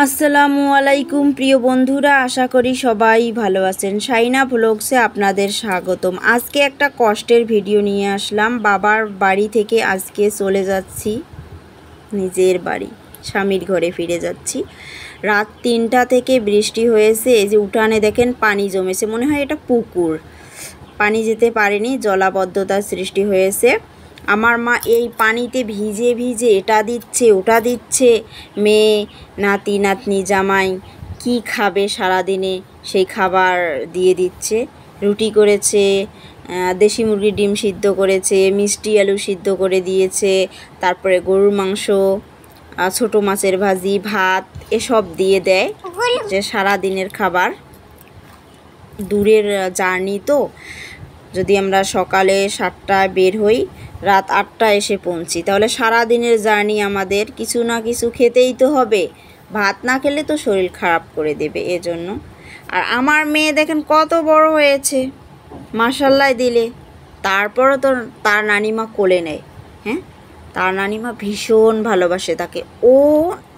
আসসালামু আলাইকুম প্রিয় বন্ধুরা, আশা করি সবাই ভালো আছেন। শাইনা ভ্লগসে আপনাদের স্বাগতম। আজকে একটা কষ্টের ভিডিও নিয়ে আসলাম। বাবার বাড়ি থেকে আজকে চলে যাচ্ছি নিজের বাড়ি, স্বামীর ঘরে ফিরে যাচ্ছি। রাত 3টা থেকে বৃষ্টি হয়েছে। এই যে উঠানে দেখেন পানি জমেছে, মনে হয় এটা পুকুর। পানি যেতে পারেনি, জলাবদ্ধতার সৃষ্টি হয়েছে। আমার মা এই পানিতে ভিজে ভিজে এটা দিচ্ছে ওটা দিচ্ছে। মেয়ে, নাতি নাতনি, জামাই কি খাবে সারাদিনে সেই খাবার দিয়ে দিচ্ছে। রুটি করেছে, দেশি মুরগির ডিম সিদ্ধ করেছে, মিষ্টি আলু সিদ্ধ করে দিয়েছে, তারপরে গরুর মাংস, ছোটো মাছের ভাজি, ভাত এসব দিয়ে দেয় যে সারাদিনের খাবার। দূরের জার্নি তো, যদি আমরা সকালে 7টায় বের হই, রাত 8টায় এসে পৌঁছি, তাহলে সারা দিনের জার্নি আমাদের কিছু না কিছু খেতেই তো হবে। ভাত না খেলে তো শরীর খারাপ করে দেবে, এজন্য। আর আমার মেয়ে দেখেন কত বড় হয়েছে, মাশাআল্লাহ দিলে। তারপরও তো তার নানিমা কোলে নেয়। হ্যাঁ, তার নানিমা ভীষণ ভালোবাসে তাকে, ও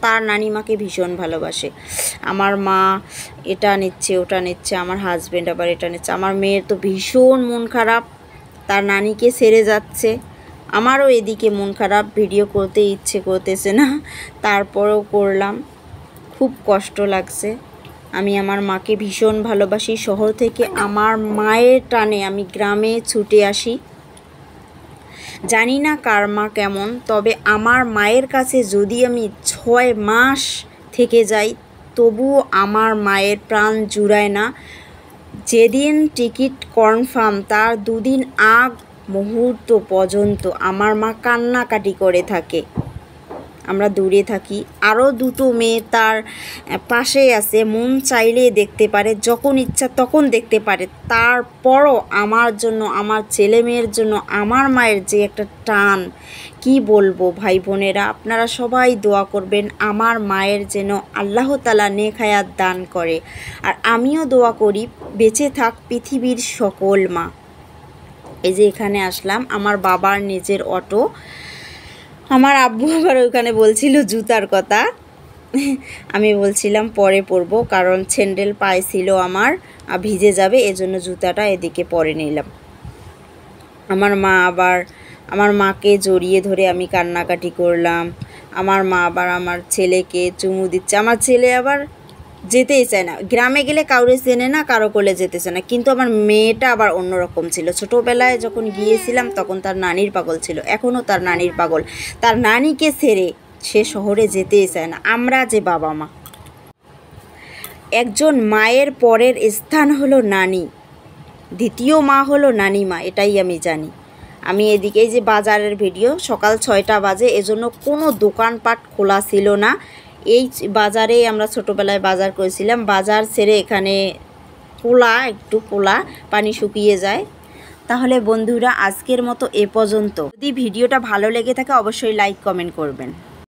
তার নানিমাকে ভীষণ ভালোবাসে। আমার মা এটা নিচ্ছে ওটা নিচ্ছে, আমার হাজব্যান্ড আবার এটা নিচ্ছে। আমার মেয়ের তো ভীষণ মন খারাপ, তার নানিকে ছেড়ে যাচ্ছে। আমারও এদিকে মন খারাপ, ভিডিও করতে ইচ্ছে করতেছে না, তারপরেও করলাম। খুব কষ্ট লাগছে। আমি আমার মাকে ভীষণ ভালোবাসি। শহর থেকে আমার মায়ের টানে আমি গ্রামে ছুটে আসি। জানি না কার মা কেমন, তবে আমার মায়ের কাছে যদি আমি 6 মাস থেকে যাই, তবুও আমার মায়ের প্রাণ জুড়ায় না। যেদিন টিকিট কনফার্ম তার 2 দিন আগ মুহূর্ত পর্যন্ত আমার মা কান্নাকাটি করে থাকে। আমরা দূরে থাকি, আরও 2টো মেয়ে তার পাশে আছে, মন চাইলে দেখতে পারে, যখন ইচ্ছা তখন দেখতে পারে। তারপরও আমার জন্য, আমার ছেলে মেয়ের জন্য আমার মায়ের যে একটা টান, কি বলবো। ভাই বোনেরা, আপনারা সবাই দোয়া করবেন আমার মায়ের যেন আল্লাহ তাআলা নেক হায়াত দান করে। আর আমিও দোয়া করি বেঁচে থাক পৃথিবীর সকল মা। এই যে এখানে আসলাম, আমার বাবার নিজের অটো। আমার আব্বু আবার ওইখানে বলছিল জুতার কথা, আমি বলছিলাম পরে পরবো, কারণ স্যান্ডেল পায়ে ছিল আমার, ভিজে যাবে, এজন্য জুতাটা এদিকে পরে নিলাম। আমার মা আবার, আমার মাকে জড়িয়ে ধরে আমি কান্নাকাটি করলাম। আমার মা আবার আমার ছেলেকে চুমু দিচ্ছে। আমার ছেলে আবার যেতেই চায় না, গ্রামে গেলে কাউরে চেনে না, কারো কোলে যেতে চায় না। কিন্তু আমার মেয়েটা আবার অন্যরকম ছিল। ছোটোবেলায় যখন গিয়েছিলাম তখন তার নানির পাগল ছিল, এখনও তার নানির পাগল। তার নানিকে ছেড়ে সে শহরে যেতেই চায় না। আমরা যে বাবা মা, একজন মায়ের পরের স্থান হলো নানি, দ্বিতীয় মা হলো নানিমা, এটাই আমি জানি। আমি এদিকে যে বাজারের ভিডিও, সকাল 6টা বাজে, এজন্য কোনো দোকানপাট খোলা ছিল না। এই বাজারে আমরা ছোটোবেলায় বাজার করেছিলাম। বাজার ছেড়ে এখানে পোলা, একটু পোলা, পানি শুকিয়ে যায়। তাহলে বন্ধুরা, আজকের মতো এ পর্যন্ত। যদি ভিডিওটা ভালো লেগে থাকে অবশ্যই লাইক কমেন্ট করবেন।